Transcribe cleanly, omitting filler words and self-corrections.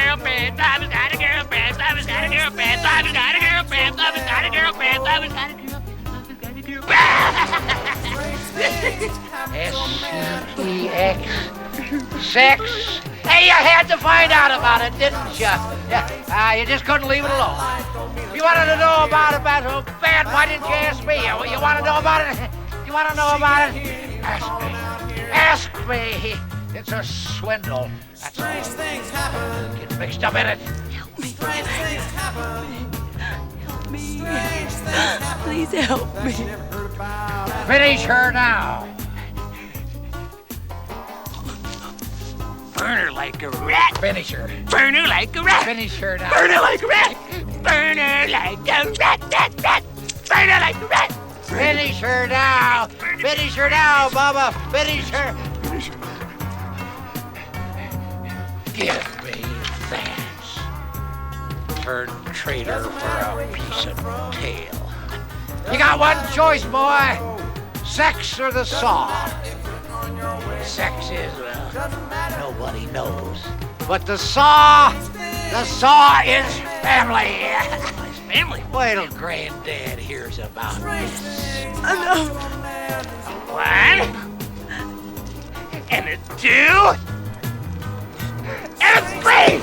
girlfriend. Bubba's got a girlfriend. Bubba's got a girlfriend. Bubba's got a girlfriend. Bubba's got a girlfriend. Bubba's got a girlfriend. S.C.E.X. Sex. Hey, you had to find out about it, didn't you? Yeah, you just couldn't leave it alone. You wanted to know about it so bad, why didn't you ask me? You want to know about it? You want to know about it? Ask me. Ask me. It's a swindle. That's all. Get mixed up in it. Help me. Help me. Please help me. Finish her now. Burn her like a rat. Finish her. Burn her like a rat. Finish her now. Burn her like a rat. Burn her like a rat. Burn her like a rat. Finish her now. Finish her now, Bubba. Finish her. Give me that. Turn traitor for a piece of tail. You got one choice, boy. Sex or the saw. Sex is, nobody knows. But the saw is family. Family. Wait till Granddad hears about this. No. One. And a two. And a three.